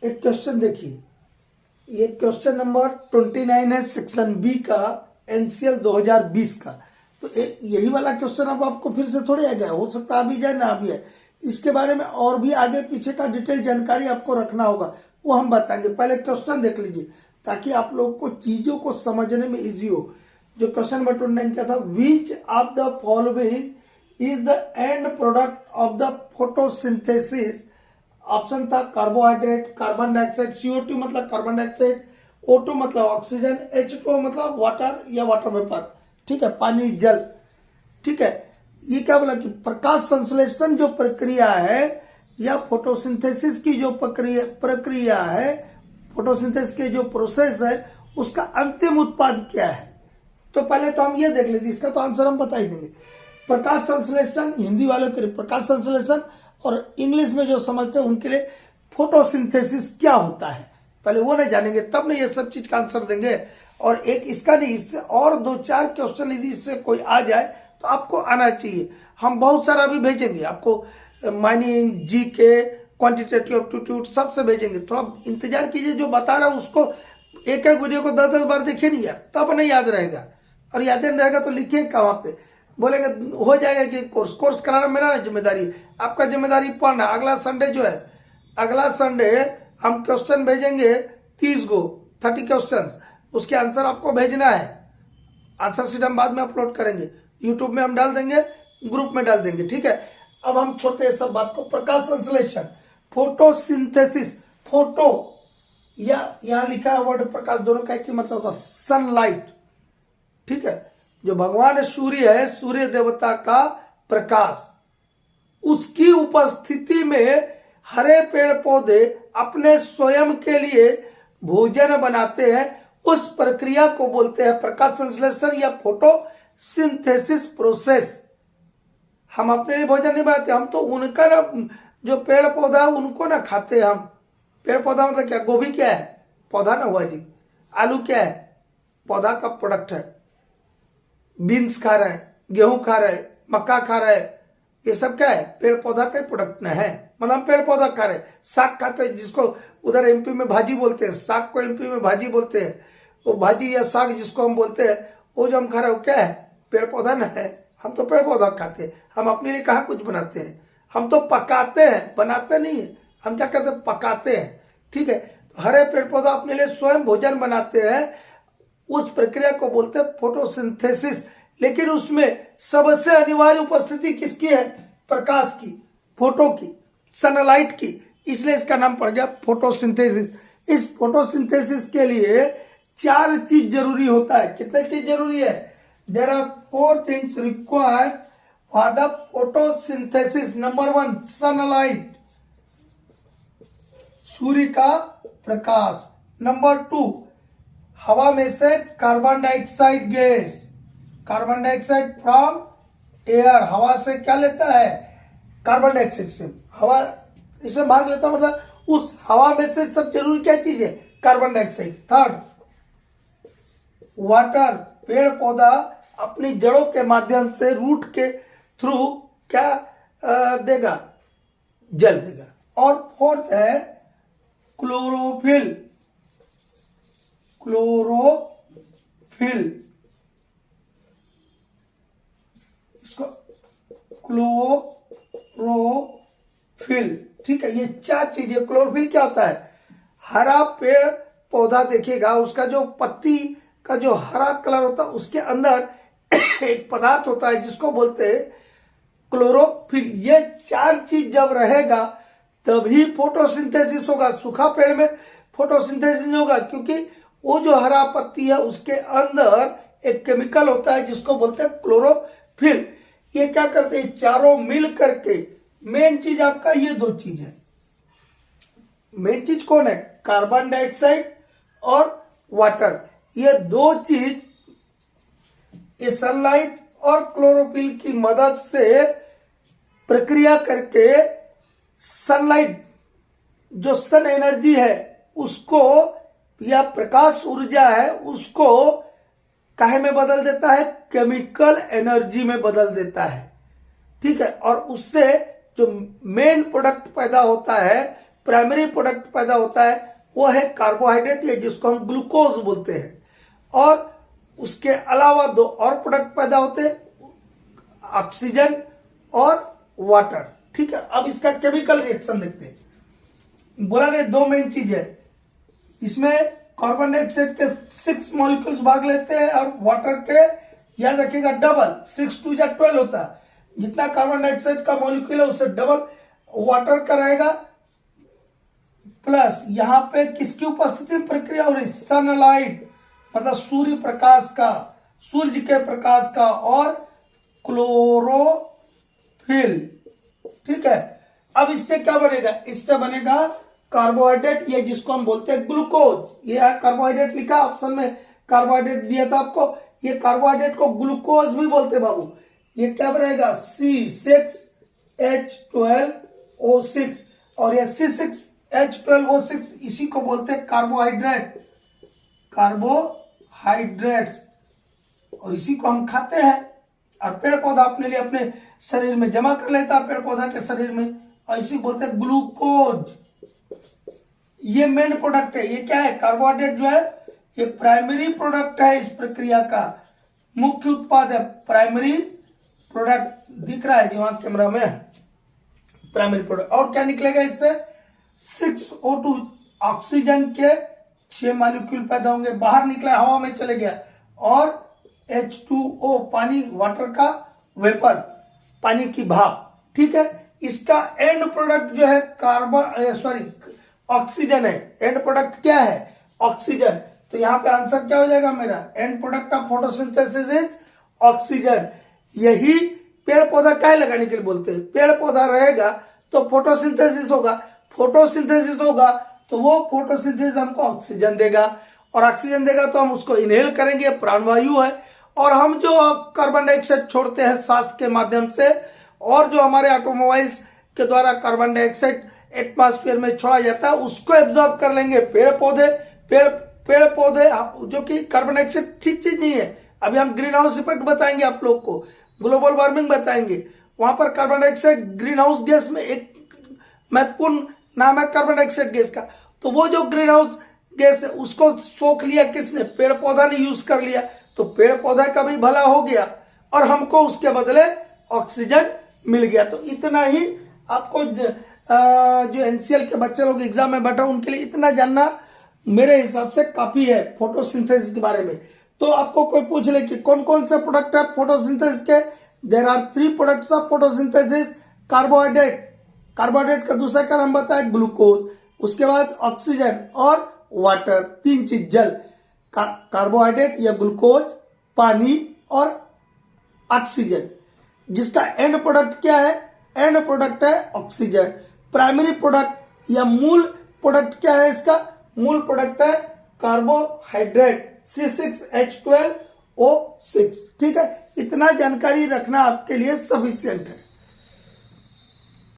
एक क्वेश्चन देखिए, ये क्वेश्चन नंबर 29 है सेक्शन बी का एनसीएल 2020 का। तो यही वाला क्वेश्चन अब आपको फिर से थोड़े आ गया, हो सकता है अभी जाए ना अभी है। इसके बारे में और भी आगे पीछे का डिटेल जानकारी आपको रखना होगा, वो हम बताएंगे। पहले क्वेश्चन देख लीजिए ताकि आप लोग को चीजों को समझने में इजी हो। जो क्वेश्चन नंबर 29 का था, which of the following is the end product of the photosynthesis. Option था कार्बोहाइड्रेट, कार्बन डाइऑक्साइड, CO2 मतलब कार्बन डाइऑक्साइड, O2 मतलब ऑक्सीजन, H2O मतलब वाटर या वाटर वेपर, ठीक है, पानी जल, ठीक है। ये क्या बोला कि प्रकाश संश्लेषण जो प्रक्रिया है या फोटोसिंथेसिस की जो प्रक्रिया है, फोटोसिंथेसिस के जो प्रोसेस है, उसका अंतिम उत्पाद क्या है। तो पहले तो हम ये देख लेते, इसका तो आंसर हम बता ही देंगे। प्रकाश संश्लेषण हिंदी वालों के लिए प्रकाश संश्लेषण, और इंग्लिश में जो समझते हैं उनके लिए फोटोसिंथेसिस क्या होता है, पहले वो नहीं जानेंगे तब नहीं ये सब चीज का आंसर देंगे। और एक इसका नहीं, इससे और 2-4 क्वेश्चन यदि इससे कोई आ जाए तो आपको आना चाहिए। हम बहुत सारा भी भेजेंगे आपको, माइनिंग, GK, क्वांटिटेटिव एप्टीट्यूड सबसे भेजेंगे। थोड़ा इंतजार कीजिए, जो बता रहा हूं उसको एक एक वीडियो को 10-10 बार देखिए नहीं यार, तब नहीं याद रहेगा। और याद नहीं रहेगा तो लिखिए वहां पे, बोलेंगे हो जाएगा कि कोर्स कराना मेरा ना जिम्मेदारी है, आपका जिम्मेदारी पढ़ना। अगला संडे जो है, अगला संडे हम क्वेश्चन भेजेंगे 30 क्वेश्चन, उसके आंसर आपको भेजना है। आंसर शीट हम बाद में अपलोड करेंगे, यूट्यूब में हम डाल देंगे, ग्रुप में डाल देंगे, ठीक है। अब हम छोड़ते हैं सब बात को। प्रकाश संश्लेषण, फोटोसिंथेसिस, फोटो या यहां लिखा है वर्ड प्रकाश, दोनों का एक ही मतलब होता है, सनलाइट, ठीक है। जो भगवान सूर्य है, सूर्य देवता का प्रकाश, उसकी उपस्थिति में हरे पेड़ पौधे अपने स्वयं के लिए भोजन बनाते हैं। उस प्रक्रिया को बोलते हैं प्रकाश संश्लेषण या फोटोसिंथेसिस प्रोसेस। हम अपने लिए भोजन नहीं बनाते, हम तो उनका ना, जो पेड़ पौधा उनको ना खाते हैं हम। पेड़ पौधा मतलब क्या, गोभी क्या है, पौधा ना हुआ जी। आलू क्या है, पौधा का प्रोडक्ट है। बीन्स खा रहे हैं, गेहूं खा रहे हैं, मक्का खा रहे हैं, ये सब क्या है, पेड़ पौधा का प्रोडक्ट न है। मतलब हम पेड़ पौधा खा रहे हैं। साग खाते हैं, जिसको उधर MP में भाजी बोलते हैं, साग को MP में भाजी बोलते हैं। वो भाजी या साग जिसको हम बोलते हैं, वो जो हम खा रहे हैं वो क्या है, पेड़ पौधा न है। हम तो पेड़ पौधा खाते हैं, हम अपने लिए कहाँ कुछ बनाते हैं। हम तो पकाते हैं, बनाते नहीं है। हम क्या करते हैं, पकाते हैं, ठीक है। तो हरे पेड़ पौधा अपने लिए स्वयं भोजन बनाते हैं, उस प्रक्रिया को बोलते हैं फोटोसिंथेसिस। लेकिन उसमें सबसे अनिवार्य उपस्थिति किसकी है, प्रकाश की, फोटो की, सनलाइट की, इसलिए इसका नाम पड़ गया फोटोसिंथेसिस। इस फोटोसिंथेसिस के लिए 4 चीज जरूरी होता है। कितने चीज जरूरी है, there are 4 things required for the photosynthesis. Number 1 sunlight, सूर्य का प्रकाश। नंबर 2 हवा में से carbon dioxide gas, carbon dioxide from air, हवा से क्या लेता है, कार्बन डाइऑक्साइड से हवा इसमें भाग लेता, मतलब उस हवा में से सब जरूरी क्या चीज है, कार्बन डाइऑक्साइड। थर्ड वाटर, पेड़ पौधा अपनी जड़ों के माध्यम से रूट के थ्रू क्या देगा, जल देगा। और फोर्थ है क्लोरोफिल, क्लोरोफिल, इसको क्लोरोफिल, ठीक है। ये 4 चीजें। क्लोरोफिल क्या होता है, हरा पेड़ पौधा देखिएगा, उसका जो पत्ती का जो हरा कलर होता है, उसके अंदर एक पदार्थ होता है जिसको बोलते हैं क्लोरोफिल। ये 4 चीज जब रहेगा तभी फोटोसिंथेसिस होगा। सूखा पेड़ में फोटोसिंथेसिस नहीं होगा, क्योंकि वो जो हरा पत्ती है उसके अंदर एक केमिकल होता है जिसको बोलते हैं क्लोरोफिल। ये क्या करते हैं, चारों मिल करके, मेन चीज आपका ये 2 चीज है। मेन चीज कौन है, कार्बन डाइऑक्साइड और वाटर। ये 2 चीज, ये सनलाइट और क्लोरोफिल की मदद से प्रक्रिया करके सनलाइट, जो सन एनर्जी है उसको, या प्रकाश ऊर्जा है उसको काहे में बदल देता है, केमिकल एनर्जी में बदल देता है, ठीक है। और उससे जो मेन प्रोडक्ट पैदा होता है प्राइमरी प्रोडक्ट पैदा होता है वो है कार्बोहाइड्रेट, या जिसको हम ग्लूकोज बोलते हैं। और उसके अलावा दो और प्रोडक्ट पैदा होते हैं, ऑक्सीजन और वाटर। ठीक है, अब इसका केमिकल रिएक्शन देखते हैं। बोला नहीं, दो मेन चीज है इसमें, कार्बन डाइऑक्साइड के 6 मॉलिक्यूल्स भाग लेते हैं और वाटर के, याद रखिएगा, डबल, 6 2 या 12 होता है। जितना कार्बन डाइऑक्साइड का मॉलिक्यूल है उससे डबल वाटर का रहेगा। प्लस यहां पे किसकी उपस्थिति प्रक्रिया हो रही, सनलाइट मतलब सूर्य प्रकाश का, सूर्य के प्रकाश का, और क्लोरोफिल। ठीक है, अब इससे क्या बनेगा, इससे बनेगा कार्बोहाइड्रेट, ये जिसको हम बोलते हैं ग्लूकोज। ये कार्बोहाइड्रेट लिखा ऑप्शन में, कार्बोहाइड्रेट दिया था आपको। ये कार्बोहाइड्रेट को ग्लूकोज भी बोलते हैं बाबू। ये क्या बनेगा, C6H12O6, और ये C6H12O6 इसी को बोलते हैं कार्बोहाइड्रेट, कार्बोहाइड्रेट्स, और इसी को हम खाते हैं। और पेड़ पौधा अपने लिए अपने शरीर में जमा कर लेता है, पेड़ पौधा के शरीर में, और इसी को बोलते हैं ग्लूकोज। ये मेन प्रोडक्ट है। ये क्या है, कार्बोहाइड्रेट जो है ये प्राइमरी प्रोडक्ट है, इस प्रक्रिया का मुख्य उत्पाद है। प्राइमरी प्रोडक्ट दिख रहा है जी वहां कैमरा में, प्राइमरी प्रोडक्ट। और क्या निकलेगा इससे, 6O2 ऑक्सीजन के 6 मॉलिक्यूल पैदा होंगे, बाहर निकला, हवा में चले गया। और H2O पानी, वाटर का वेपर, पानी की भाप। ठीक है, इसका एंड प्रोडक्ट जो है ऑक्सीजन है। एंड प्रोडक्ट क्या है, ऑक्सीजन। तो यहां पे आंसर क्या हो जाएगा मेरा, and product of photosynthesis is oxygen. यही पेड़ पौधा क्या लगाने के लिए बोलते हैं, पेड़ पौधा रहेगा तो फोटोसिंथेसिस होगा, फोटोसिंथेसिस होगा तो वो फोटोसिंथेसिस हमको ऑक्सीजन देगा, और ऑक्सीजन देगा तो हम उसको इनहेल करेंगे, प्राणवायु है। और हम जो कार्बन डाइऑक्साइड छोड़ते हैं सांस के माध्यम से, और जो हमारे ऑटोमोबाइल्स के द्वारा कार्बन डाइऑक्साइड एटमॉस्फेयर में छोड़ा जाता है उसको एब्जॉर्ब कर लेंगे पेड़ पौधे। पेड़ पौधे जो कि कार्बन डाइऑक्साइड ठीक चीज नहीं है। अभी हम ग्रीन हाउस इफेक्ट बताएंगे आप लोग को, ग्लोबल वार्मिंग बताएंगे। वहां पर carbon dioxide green house gas में एक महत्वपूर्ण नाम है कार्बन डाइऑक्साइड गैस का। तो वो जो ग्रीन हाउस गैस है उसको सोख लिया किसने, पेड़ पौधा ने यूज कर लिया। तो पेड़ पौधा का भी भला हो गया और हमको उसके बदले ऑक्सीजन मिल गया। तो इतना ही आपको जो एनसीएल के बच्चे लोग एग्जाम में बैठे उनके लिए इतना जानना मेरे हिसाब से काफी है फोटोसिंथेसिस के बारे में। तो आपको कोई पूछ ले कि कौन कौन से प्रोडक्ट है फोटोसिंथेसिस के, there are 3 products of photosynthesis. Carbohydrate, carbohydrate का दूसरा का नाम बताया ग्लूकोज, उसके बाद ऑक्सीजन और वाटर, 3 चीज, जल, कार्बोहाइड्रेट या ग्लूकोज, पानी और ऑक्सीजन। जिसका एंड प्रोडक्ट क्या है, एंड प्रोडक्ट है ऑक्सीजन। प्राइमरी प्रोडक्ट या मूल प्रोडक्ट क्या है, इसका मूल प्रोडक्ट है कार्बोहाइड्रेट, C6H12O6। ठीक है, इतना जानकारी रखना आपके लिए सफिशिएंट है।